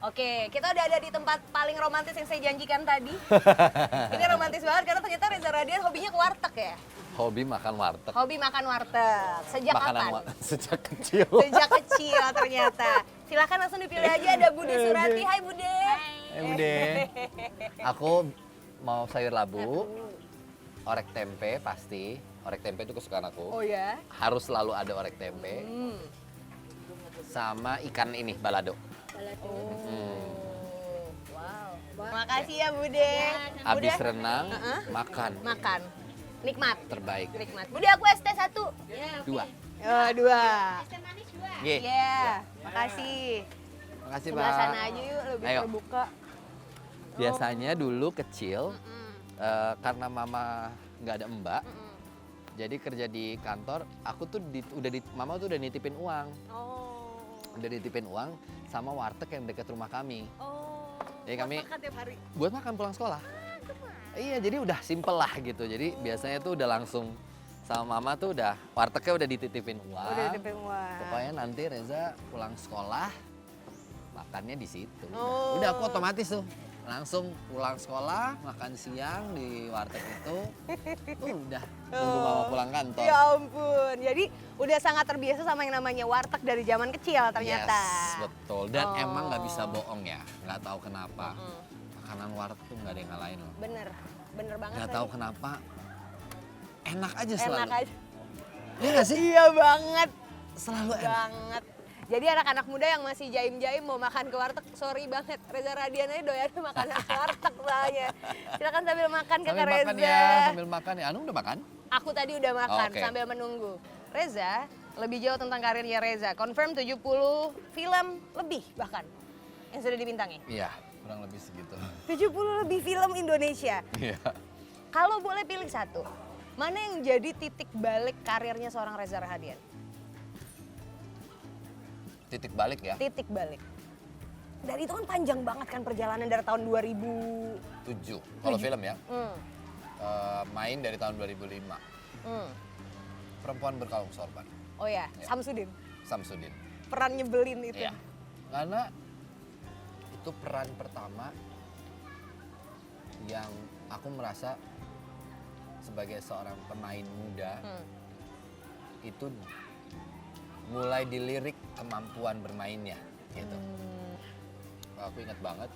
Oke, kita udah ada di tempat paling romantis yang saya janjikan tadi. Ini romantis banget karena ternyata Reza Radian hobinya ke warteg ya. Hobi makan warteg. Hobi makan warteg. Sejak kapan? Sejak kecil. Sejak kecil ternyata. Silahkan langsung dipilih aja, ada Bude Surati. Hai Bude. Hai Bude. Aku mau sayur labu, orek tempe pasti. Orek tempe itu kesukaan aku. Oh ya? Harus selalu ada orek tempe. Sama ikan ini, balado. Wow. Makasih ya Bude. Habis Bude, renang, makan. makan. Nikmat. Terbaik. Nikmat. Bude aku ST 1. 2. Oh, 2. Ye. Iya, makasih. Makasih, Sebelah Pak. sana aja yuk, lebih Ayo. terbuka. Biasanya dulu kecil, karena mama nggak ada mbak, jadi kerja di kantor, aku tuh mama tuh udah nitipin uang. Oh. Udah nitipin uang sama warteg yang dekat rumah kami. Oh. Jadi kami makan tiap hari. buat makan pulang sekolah. Iya, jadi udah simple lah gitu. Jadi biasanya tuh udah langsung sama mama tuh udah wartegnya udah dititipin uang. Udah ditipin uang. Pokoknya nanti Reza pulang sekolah makannya di situ. Oh. Udah aku otomatis tuh langsung pulang sekolah makan siang di warteg itu. Udah nunggu mama pulang kantor. Ya ampun. Jadi udah sangat terbiasa sama yang namanya warteg dari zaman kecil ternyata. Yes, betul. Dan emang nggak bisa bohong ya. Nggak tahu kenapa. Makanan warteg tuh nggak ada yang ngalahin loh. Bener banget. Nggak tahu kenapa. Enak aja Enak selalu. aja. Iya nggak sih? Iya banget. Selalu enak. Banget. Jadi anak-anak muda yang masih jaim-jaim mau makan ke warteg, sorry banget. Reza Radian aja doyan makan ke warteg soalnya. Silakan sambil makan ke Sambil Reza. makan ya, sambil makan ya. Anu udah makan? Aku tadi udah makan Oke. sambil menunggu. Reza, lebih jauh tentang karirnya Reza. Confirm 70 film lebih bahkan yang sudah dibintangi. Iya, kurang lebih segitu. 70 lebih film Indonesia. Iya. Kalau boleh pilih satu, mana yang jadi titik balik karirnya seorang Reza Radian? Titik balik ya. Titik balik. Dan itu kan panjang banget kan perjalanan dari tahun 2000. 7. Kalau film ya. Hmm, Main dari tahun 2005. hmm. Perempuan berkalung sorban. Oh ya, Ya. Samsudin. Samsudin. Peran nyebelin itu. Iya. Karena itu peran pertama yang aku merasa sebagai seorang pemain muda itu mulai dilirik kemampuan bermainnya gitu. Aku ingat banget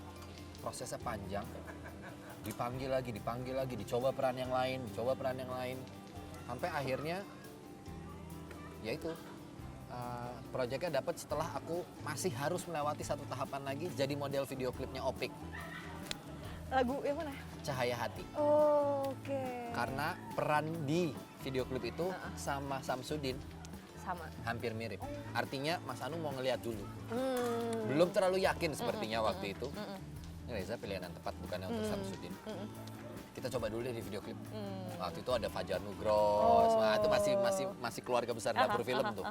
prosesnya panjang. Dipanggil lagi, dicoba peran yang lain, sampai akhirnya ya itu proyeknya dapat setelah aku masih harus melewati satu tahapan lagi jadi model video klipnya Opik, Lagu yang mana? Cahaya Hati. Oh, oke. Karena peran di video klip itu sama Samsudin Sama. hampir mirip. Artinya Mas Anu mau ngeliat dulu. Belum terlalu yakin sepertinya waktu itu. Ini Reza pilihan yang tepat bukannya untuk Samsudin. Kita coba dulu deh di video klip. Waktu itu ada Fajar Nugros. Nah, itu masih keluarga besar dapur film tuh.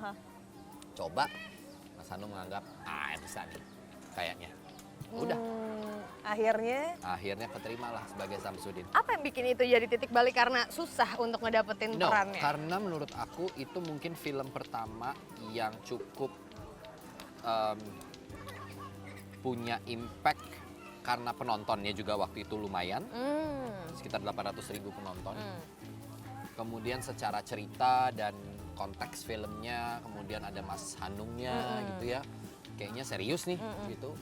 Coba Mas Anu menganggap bisa nih kayaknya. Udah. Akhirnya Keterima lah sebagai Samsudin. apa yang bikin itu jadi titik balik karena susah untuk ngedapetin No, perannya? karena menurut aku itu mungkin film pertama yang cukup punya impact karena penontonnya juga waktu itu lumayan, sekitar 800.000 penonton. Kemudian secara cerita dan konteks filmnya, kemudian ada Mas Hanungnya gitu ya, kayaknya serius nih gitu.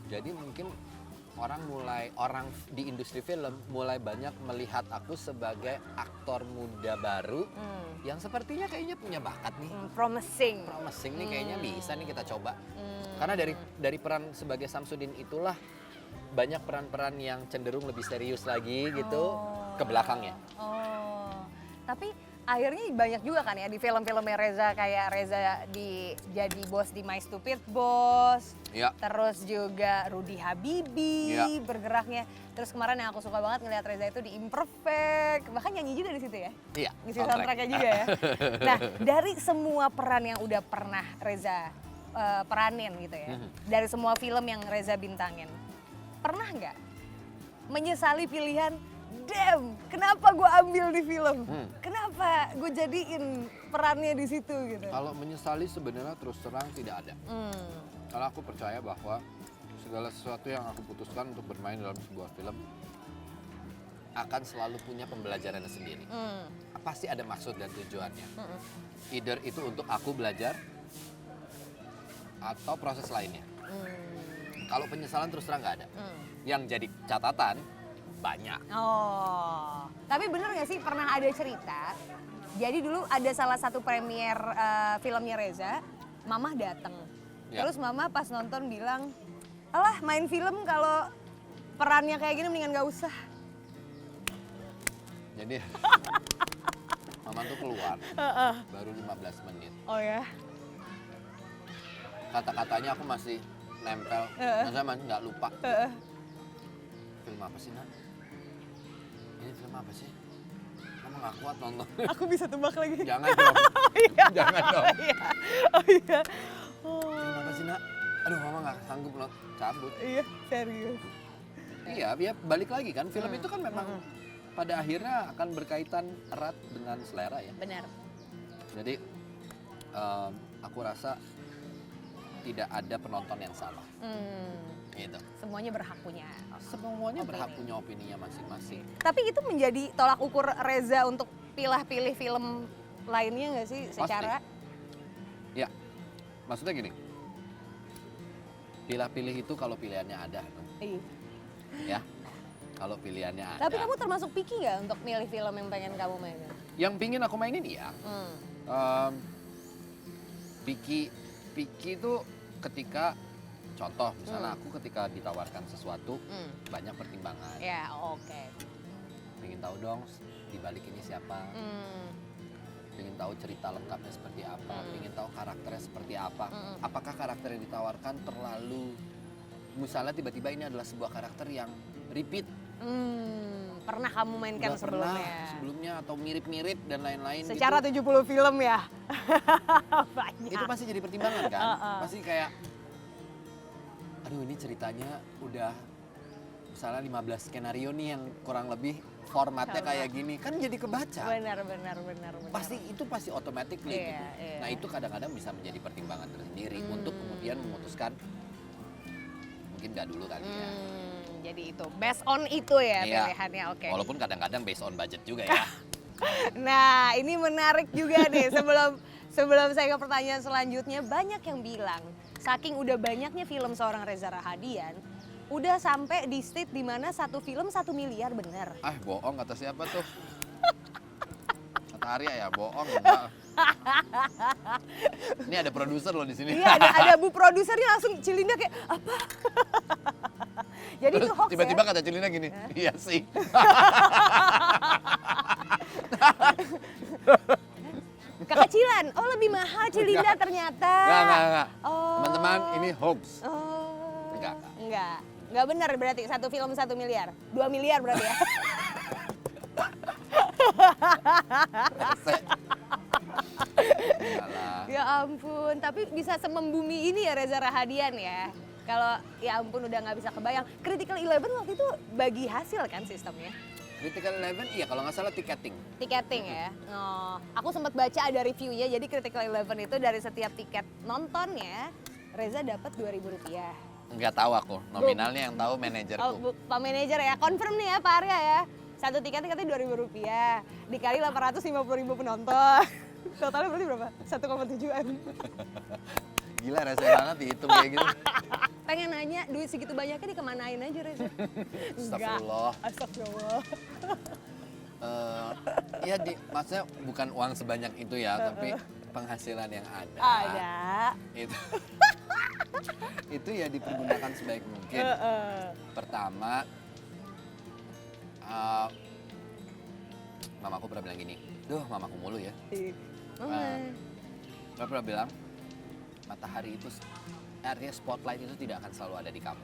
Jadi mungkin orang di industri film mulai banyak melihat aku sebagai aktor muda baru yang sepertinya kayaknya punya bakat nih. Promising. Promising nih kayaknya bisa nih kita coba. Karena dari peran sebagai Samsudin itulah banyak peran-peran yang cenderung lebih serius lagi gitu ke belakangnya. Oh, tapi akhirnya banyak juga kan ya di film-filmnya Reza, kayak Reza jadi bos di My Stupid Boss. Iya. Terus juga Rudy Habibi Iya. bergeraknya. Terus kemarin yang aku suka banget ngeliat Reza itu di Imperfect. Bahkan nyanyi juga di situ ya. Iya. Ngisi soundtracknya juga ya. Nah, dari semua peran yang udah pernah Reza peranin gitu ya. Dari semua film yang Reza bintangin. Pernah nggak menyesali pilihan, damn, kenapa gue ambil di film? Kenapa gue jadiin perannya di situ gitu? Kalau menyesali sebenarnya terus terang tidak ada. Kalau aku percaya bahwa segala sesuatu yang aku putuskan untuk bermain dalam sebuah film akan selalu punya pembelajarannya sendiri. Pasti ada maksud dan tujuannya. Either itu untuk aku belajar atau proses lainnya. Kalau penyesalan terus terang nggak ada. Yang jadi catatan banyak. Oh, tapi bener nggak sih pernah ada cerita? Jadi dulu ada salah satu premier filmnya Reza, Mamah datang. Ya. Terus Mama pas nonton bilang, alah main film kalau perannya kayak gini mendingan gak usah. Jadi Mama tuh keluar baru 15 menit. Oh ya? Kata-katanya aku masih nempel, maksudnya masih nggak lupa. Film apa sih, Nak? Ini film apa sih? Kamu nggak kuat nonton. Aku bisa tebak lagi. Jangan dong. Iya. Jangan dong. Iya. Oh iya. Film apa sih, Nak? Aduh, Mama nggak sanggup nonton. Cabut. Iya, serius. Iya, ya balik lagi kan. Film itu kan memang pada akhirnya akan berkaitan erat dengan selera ya. Benar. Jadi aku rasa tidak ada penonton yang salah. Gitu. Semuanya berhak punya. Semuanya Opini. berhak punya opininya masing-masing. Tapi itu menjadi tolak ukur Reza untuk pilih-pilih film lainnya nggak sih secara? Ya, maksudnya gini. Pilih-pilih itu kalau pilihannya ada. Iya. Ya, kalau pilihannya ada. Tapi kamu termasuk picky nggak untuk milih film yang pengen kamu mainin? Yang pingin aku mainin iya. Picky itu ketika contoh misalnya aku ketika ditawarkan sesuatu banyak pertimbangan. Ya, oke. Pengen tahu dong di balik ini siapa. Pengen tahu cerita lengkapnya seperti apa. Pengen tahu karakternya seperti apa. Apakah karakter yang ditawarkan terlalu misalnya tiba-tiba ini adalah sebuah karakter yang repeat. Pernah kamu mainkan Udah pernah sebelumnya? atau mirip-mirip dan lain-lain Secara gitu. 70 film ya? Banyak. Itu pasti jadi pertimbangan kan? Pasti kayak aduh ini ceritanya udah misalnya 15 skenario nih yang kurang lebih formatnya kayak gini. Kan jadi kebaca. Benar. Itu pasti otomatis gitu. Iya. Nah itu kadang-kadang bisa menjadi pertimbangan tersendiri untuk kemudian memutuskan mungkin nggak dulu kali ya. Jadi itu, based on itu ya Iya. pilihannya, oke. Walaupun kadang-kadang based on budget juga ya. Nah, ini menarik juga nih. Sebelum saya ke pertanyaan selanjutnya, banyak yang bilang saking udah banyaknya film seorang Reza Rahadian, udah sampai di state di mana satu film 1 miliar bener. Bohong kata siapa tuh? Kata Arya ya, bohong enggak. Ini ada produser loh di sini. Iya, ada bu produsernya langsung Cilinda kayak apa? Jadi Terus itu hoax tiba-tiba ya? kata Cilinda gini, iya sih. Kekecilan, oh lebih mahal Cilinda ternyata. Enggak. Oh. Teman-teman, ini hoax. Oh. Enggak. Enggak benar berarti satu film 1 miliar. 2 miliar berarti ya. Rese. Enggak lah. Ya ampun, tapi bisa semembumi ini ya Reza Rahadian ya. Kalau ya ampun udah nggak bisa kebayang. Critical 11 waktu itu bagi hasil kan sistemnya? Critical 11, iya kalau nggak salah tiketing. Tiketing ya. Oh, aku sempat baca ada reviewnya. Jadi Critical 11 itu dari setiap tiket nontonnya Reza dapat Rp2.000. Nggak tahu aku, nominalnya yang tahu manajerku. Oh, Pak Manajer ya, confirm nih ya Pak Arya ya. Satu tiketnya katanya Rp2.000, dikali 850.000 penonton. Totalnya berarti berapa? 1,7 M. Gila rese banget dihitung kayak gitu. Pengen nanya, duit segitu banyaknya dikemanain aja Reza? Astagfirullah. Astagfirullah. Ya maksudnya bukan uang sebanyak itu ya, tapi penghasilan yang ada. Ada. Itu ya dipergunakan sebaik mungkin. Pertama, mamaku pernah bilang gini, duh mamaku mulu ya. Dia pernah bilang, matahari itu, artinya spotlight itu tidak akan selalu ada di kamu.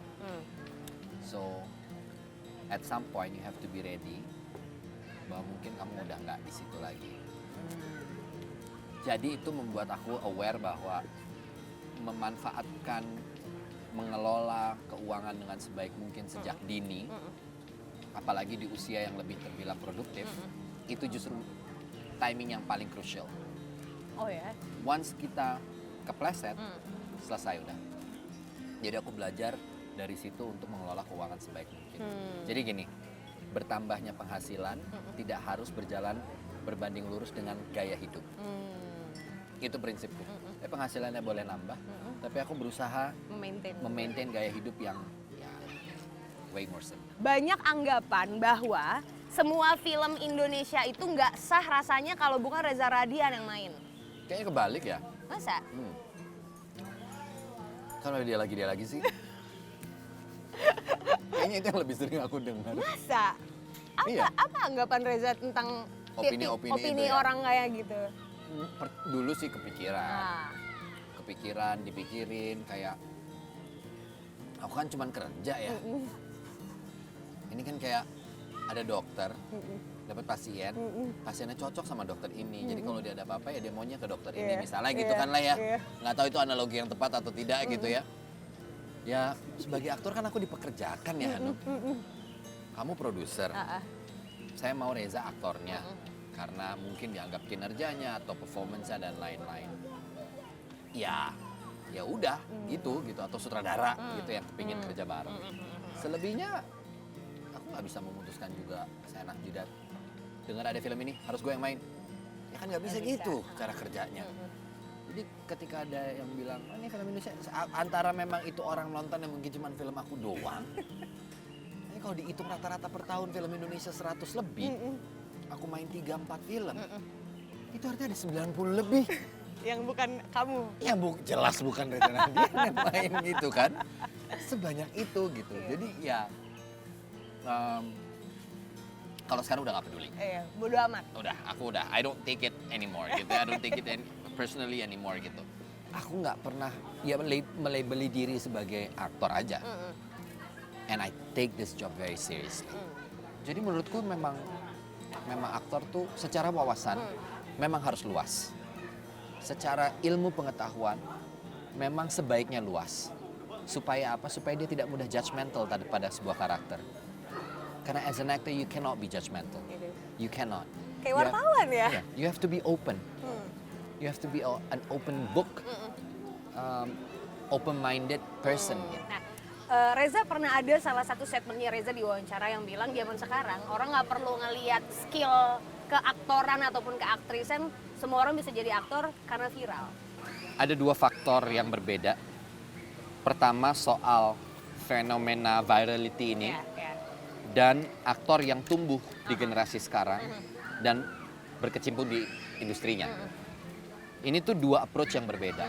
So, at some point you have to be ready bahwa mungkin kamu udah nggak di situ lagi. Jadi itu membuat aku aware bahwa memanfaatkan, mengelola keuangan dengan sebaik mungkin sejak dini, apalagi di usia yang lebih terbilang produktif, itu justru timing yang paling crucial. Oh ya? Once kita kepleset, selesai udah. Jadi aku belajar dari situ untuk mengelola keuangan sebaik mungkin. Jadi gini, bertambahnya penghasilan tidak harus berjalan berbanding lurus dengan gaya hidup. Itu prinsipku. Penghasilannya boleh nambah, tapi aku berusaha memaintain gaya hidup yang ya, way more simple. Banyak anggapan bahwa semua film Indonesia itu nggak sah rasanya kalau bukan Reza Radian yang main. Kayaknya kebalik ya. Masa? Kalau dia lagi sih. Kayaknya itu yang lebih sering aku dengar. Masa? Iya. Apa anggapan Reza tentang Opini-opini itu ya? orang kayak gitu? Dulu sih kepikiran. Nah, Dipikirin kayak aku kan cuman kerja ya. Ini kan kayak ada dokter, dapat pasien, pasiennya cocok sama dokter ini. Jadi kalau dia ada apa-apa ya dia maunya ke dokter ini misalnya gitu kan lah ya. Nggak tahu itu analogi yang tepat atau tidak gitu ya. Ya sebagai aktor kan aku dipekerjakan ya Hanum. Kamu produser. Saya mau Reza aktornya. Karena mungkin dianggap kinerjanya atau performance-nya dan lain-lain. Ya udah gitu atau sutradara gitu yang kepingin kerja bareng. Selebihnya aku nggak bisa memutuskan juga seenak jidat. Dengar ada film ini harus gue yang main. Ya kan nggak bisa gitu cara kerjanya. Jadi ketika ada yang bilang oh, ini film Indonesia, antara memang itu orang nonton yang mungkin cuma film aku doang. Tapi kalau dihitung rata-rata per tahun film Indonesia 100 lebih, aku main 3-4 film. Itu artinya ada 90 lebih. yang bukan kamu. Ya jelas bukan Reza Radian yang main gitu kan. Sebanyak itu gitu. Jadi ya kalau sekarang udah gak peduli. Iya, bodo amat. Aku udah, I don't take it anymore gitu. I don't take it personally anymore gitu. Aku nggak pernah ya melabeli diri sebagai aktor aja. And I take this job very seriously. Jadi menurutku memang aktor tuh secara wawasan memang harus luas. Secara ilmu pengetahuan memang sebaiknya luas. Supaya apa? Supaya dia tidak mudah judgmental pada sebuah karakter. Karena as an actor you cannot be judgmental. You cannot. Kayak wartawan ya? Yeah, you have to be open. You have to be an open book. Open-minded person. Nah, Reza pernah ada salah satu statementnya Reza di wawancara yang bilang zaman sekarang orang nggak perlu ngelihat skill keaktoran ataupun keaktrisan, semua orang bisa jadi aktor karena viral. Ada dua faktor yang berbeda. Pertama soal fenomena virality ini dan aktor yang tumbuh di generasi sekarang dan berkecimpung di industrinya. Ini tuh dua approach yang berbeda.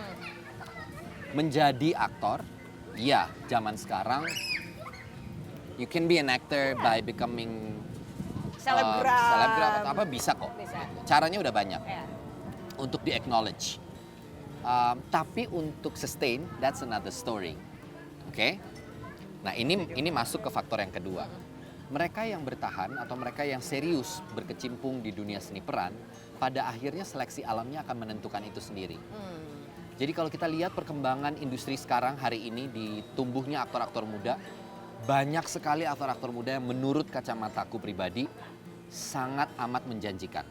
Menjadi aktor, ya zaman sekarang you can be an actor by becoming selebgram atau apa bisa kok. Caranya udah banyak untuk di acknowledge. Tapi untuk sustain, that's another story. Oke? Nah ini masuk ke faktor yang kedua. Mereka yang bertahan atau mereka yang serius berkecimpung di dunia seni peran, pada akhirnya seleksi alamnya akan menentukan itu sendiri. Jadi kalau kita lihat perkembangan industri sekarang hari ini di tumbuhnya aktor-aktor muda, banyak sekali aktor-aktor muda yang menurut kacamataku pribadi sangat amat menjanjikan.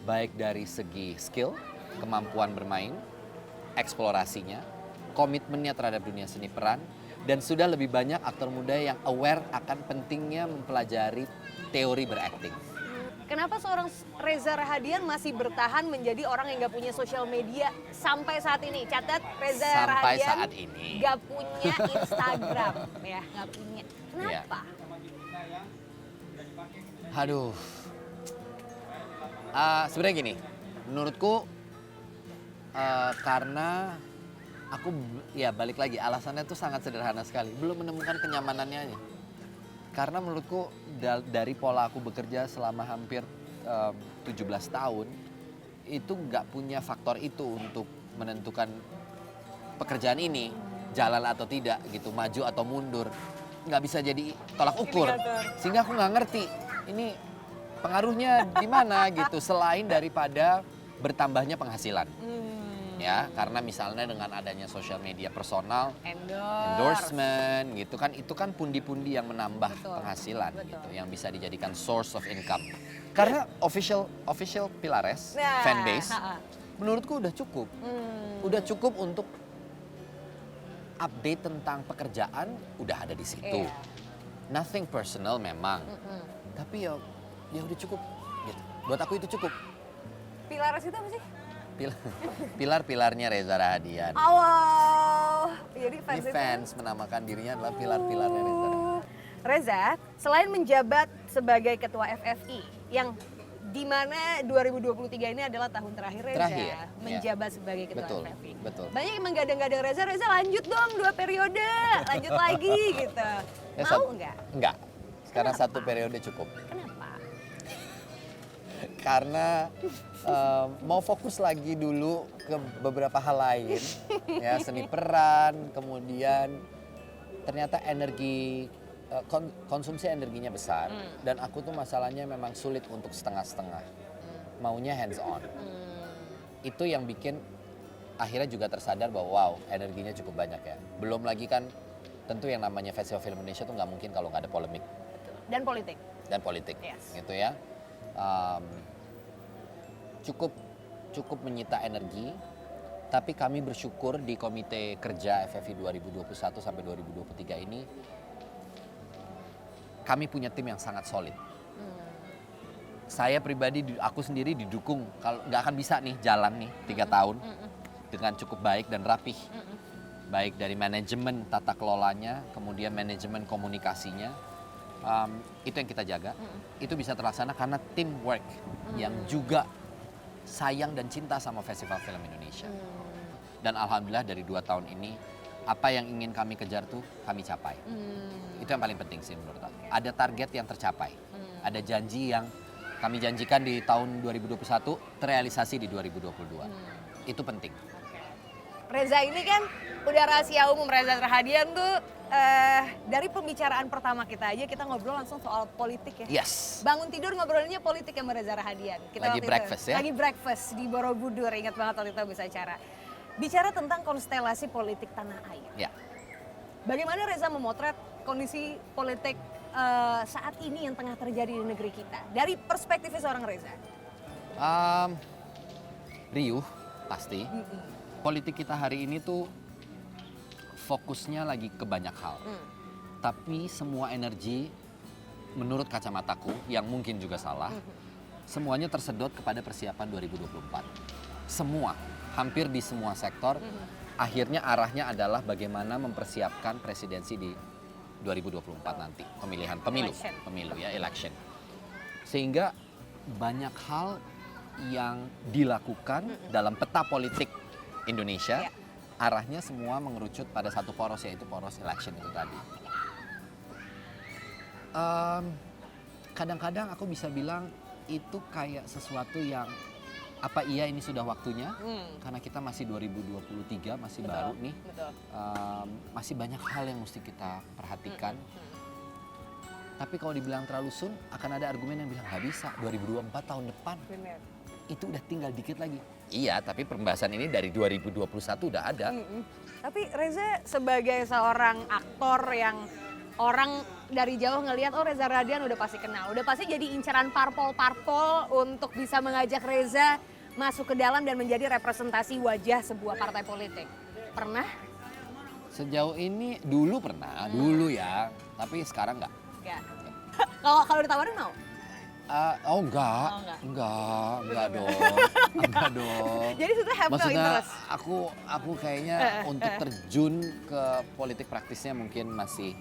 Baik dari segi skill, kemampuan bermain, eksplorasinya, komitmennya terhadap dunia seni peran, dan sudah lebih banyak aktor muda yang aware akan pentingnya mempelajari teori berakting. Kenapa seorang Reza Radian masih bertahan menjadi orang yang gak punya sosial media sampai saat ini? Catat, Reza Sampai Radian saat ini. gak punya Instagram, ya gak punya. Kenapa? Aduh. Sebenarnya gini, menurutku karena aku ya balik lagi alasannya tuh sangat sederhana sekali, belum menemukan kenyamanannya aja. Karena menurutku dari pola aku bekerja selama hampir 17 tahun itu nggak punya faktor itu untuk menentukan pekerjaan ini jalan atau tidak gitu, maju atau mundur, nggak bisa jadi tolak ukur. Sehingga aku nggak ngerti ini pengaruhnya di mana gitu selain daripada bertambahnya penghasilan. Ya, karena misalnya dengan adanya sosial media personal, endorsement gitu kan, itu kan pundi-pundi yang menambah penghasilan gitu, yang bisa dijadikan source of income. Karena official Pilares fanbase, menurutku udah cukup, untuk update tentang pekerjaan udah ada di situ. Iya. Nothing personal memang. Tapi ya udah cukup gitu. Buat aku itu cukup. Pilar itu apa sih? Pilar-pilarnya Reza Rahadian. Oh, jadi Ini fans itu. fans menamakan dirinya adalah pilar-pilarnya Reza Rahadian. Reza, selain menjabat sebagai ketua FFI yang di mana 2023 ini adalah tahun terakhir Reza Terakhir, menjabat sebagai ketua Betul, FFI. betul. Banyak yang menggadang-gadang Reza lanjut dong 2 periode, lanjut lagi gitu. Ya, Mau nggak? Enggak. Sekarang Kenapa? 1 periode cukup. Kenapa? Karena mau fokus lagi dulu ke beberapa hal lain, ya seni peran, kemudian ternyata konsumsi energinya besar, dan aku tuh masalahnya memang sulit untuk setengah-setengah, maunya hands on. Itu yang bikin akhirnya juga tersadar bahwa wow, energinya cukup banyak ya. Belum lagi kan tentu yang namanya Festival Film Indonesia tuh nggak mungkin kalau nggak ada polemik Dan politik. dan politik, Yes. gitu ya. Cukup menyita energi, tapi kami bersyukur di Komite Kerja FFI 2021 sampai 2023 ini kami punya tim yang sangat solid. Saya pribadi, aku sendiri didukung, kalau nggak akan bisa nih jalan nih 3 tahun dengan cukup baik dan rapih. Baik dari manajemen tata kelolanya, kemudian manajemen komunikasinya, itu yang kita jaga. Itu bisa terlaksana karena teamwork yang juga sayang dan cinta sama Festival Film Indonesia. Dan alhamdulillah dari 2 tahun ini, apa yang ingin kami kejar tuh kami capai. Itu yang paling penting sih menurut aku. Ada target yang tercapai. Ada janji yang kami janjikan di tahun 2021 terrealisasi di 2022. Itu penting. Reza ini kan udah rahasia umum, Reza Rahadian tuh dari pembicaraan pertama kita aja kita ngobrol langsung soal politik ya. Yes. Bangun tidur ngobrolinnya politik sama Reza Rahadian. Kita Lagi waktu breakfast ya? Lagi breakfast di Borobudur, ingat banget waktu itu bisa acara. Bicara tentang konstelasi politik tanah air. Ya. Bagaimana Reza memotret kondisi politik saat ini yang tengah terjadi di negeri kita dari perspektifnya seorang Reza? Riuh pasti. Politik kita hari ini tuh fokusnya lagi ke banyak hal. Tapi semua energi menurut kacamataku yang mungkin juga salah, semuanya tersedot kepada persiapan 2024. Semua, hampir di semua sektor, akhirnya arahnya adalah bagaimana mempersiapkan presidensi di 2024 nanti, pemilu ya, election. Sehingga banyak hal yang dilakukan dalam peta politik Indonesia, arahnya semua mengerucut pada satu poros, yaitu poros election itu tadi. Kadang-kadang aku bisa bilang itu kayak sesuatu yang apa iya ini sudah waktunya? Karena kita masih 2023, masih baru nih. Masih banyak hal yang mesti kita perhatikan. Tapi kalau dibilang terlalu soon, akan ada argumen yang bilang nggak bisa, 2024 tahun depan. Bener. Itu udah tinggal dikit lagi. Iya, tapi pembahasan ini dari 2021 udah ada. Tapi Reza sebagai seorang aktor yang orang dari jauh ngelihat, oh Reza Rahadian udah pasti kenal, udah pasti jadi incaran parpol-parpol untuk bisa mengajak Reza masuk ke dalam dan menjadi representasi wajah sebuah partai politik. Pernah? Sejauh ini dulu pernah, dulu ya, tapi sekarang nggak. Ya. Kalau ditawarin mau? Enggak dong, enggak dong. Jadi itu have no Maksudnya interest. aku kayaknya untuk terjun ke politik praktisnya mungkin masih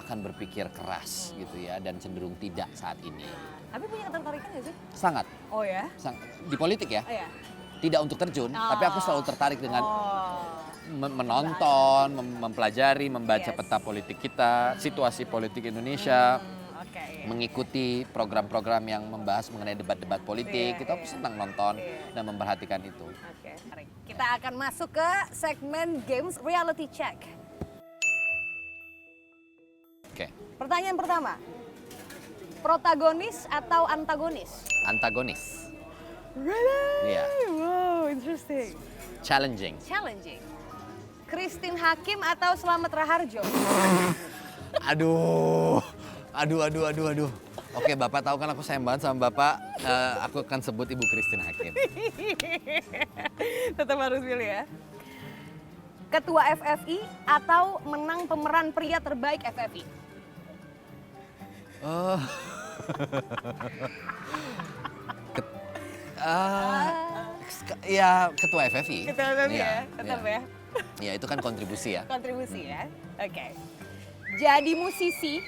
akan berpikir keras gitu ya, dan cenderung tidak saat ini. Tapi punya ketertarikan nggak sih? Sangat, Oh ya? di politik ya, Oh ya? tidak untuk terjun, tapi aku selalu tertarik dengan Oh. menonton, mempelajari, membaca Yes. peta politik kita, situasi politik Indonesia. Oke. Mengikuti program-program yang membahas mengenai debat-debat politik, Iya, kita iya. senang nonton Iya. dan memperhatikan itu. Oke, mari. Kita akan masuk ke segmen Games Reality Check. Oke, Pertanyaan pertama, protagonis atau antagonis? antagonis, Really? Iya. Wow, interesting. challenging. Challenging. Christine Hakim atau Slamet Raharjo? Aduh. Oke, Bapak tahu kan aku sayang banget sama Bapak. Aku akan sebut Ibu Christine Hakim. Tetap harus pilih ya. ketua FFI atau menang pemeran pria terbaik FFI? Oh. Ya ketua FFI. Ketua FFI Iya, ya, tetap iya. ya. Ya itu kan kontribusi ya. Kontribusi ya. Oke. Jadi musisi.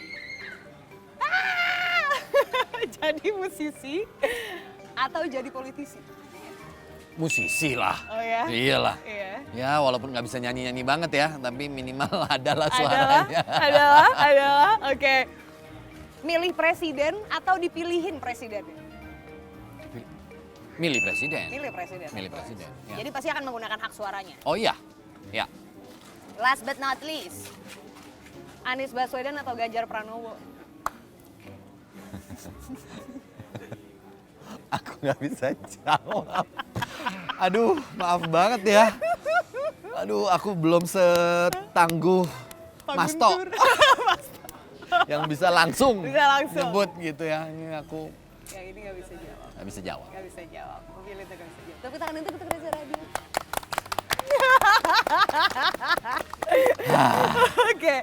Ah! Jadi musisi atau jadi politisi? Musisi lah. Oh ya? Iyalah. Iya. Ya walaupun nggak bisa nyanyi-nyanyi banget ya, tapi minimal adalah Adalah, suaranya. adalah. Oke. Milih presiden atau dipilihin presiden? Milih presiden. Milih presiden. Milih presiden. Ya. Jadi pasti akan menggunakan hak suaranya. Oh iya, ya. Last but not least, Anies Baswedan atau Ganjar Pranowo? Aku nggak bisa jawab. Aduh, maaf banget ya. Aduh, aku belum setangguh Mas Tok. Yang bisa langsung, nyebut gitu ya. Ini aku Yang ini nggak bisa jawab. nggak bisa jawab. Nggak bisa jawab. Mobil itu nggak bisa jawab. Tepuk tangan untuk Reza Radio. Oke,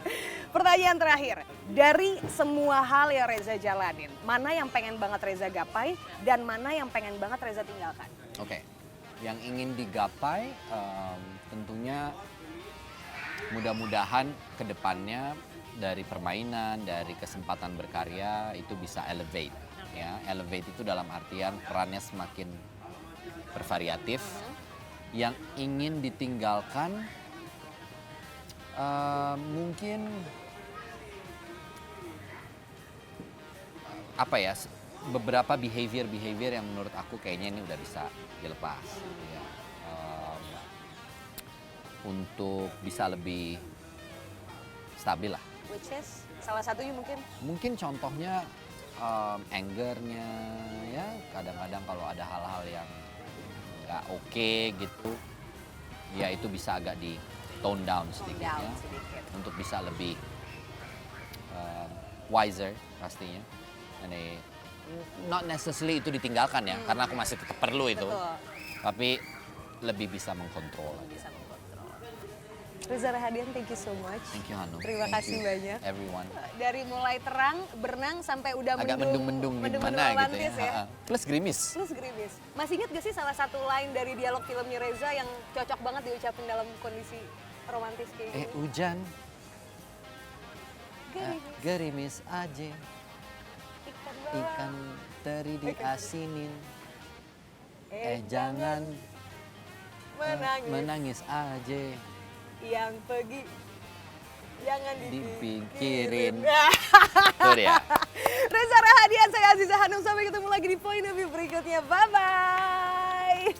pertanyaan terakhir. Dari semua hal yang Reza jalanin, mana yang pengen banget Reza gapai dan mana yang pengen banget Reza tinggalkan? Oke, yang ingin digapai tentunya mudah-mudahan ke depannya dari permainan, dari kesempatan berkarya itu bisa elevate. Ya, elevate itu dalam artian perannya semakin bervariatif. Yang ingin ditinggalkan mungkin apa ya, beberapa behavior yang menurut aku kayaknya ini udah bisa dilepas. Ya. Untuk bisa lebih stabil lah. Which is salah satunya mungkin Mungkin contohnya angernya ya, kadang-kadang kalau ada hal-hal yang nggak oke gitu, ya itu bisa agak di tone down sedikit down ya, sedikit. untuk bisa lebih wiser pastinya. Jadi not necessarily itu ditinggalkan ya, karena aku masih tetap perlu itu, Betul. tapi lebih bisa mengkontrol lagi. Bisa mengkontrol. Reza Rahadian, thank you so much. Thank you Hanum. Terima Thank kasih you, banyak. everyone. Dari mulai terang, berenang sampai udah Agak mendung-mendung gimana gitu romantis ya. Plus gerimis. Terus gerimis. Masih ingat gak sih salah satu line dari dialog filmnya Reza yang cocok banget diucapin dalam kondisi romantis kayak gini? Hujan, Gerimis, gerimis aja, ikan bawal, ikan teri diasinin. jangan Jangan menangis. menangis aja, Yang pergi, jangan dipikirin. dipikirin. Tuh dia. Reza Rahadian, saya Aziza Hanum. Sampai ketemu lagi di Point of View berikutnya. Bye-bye.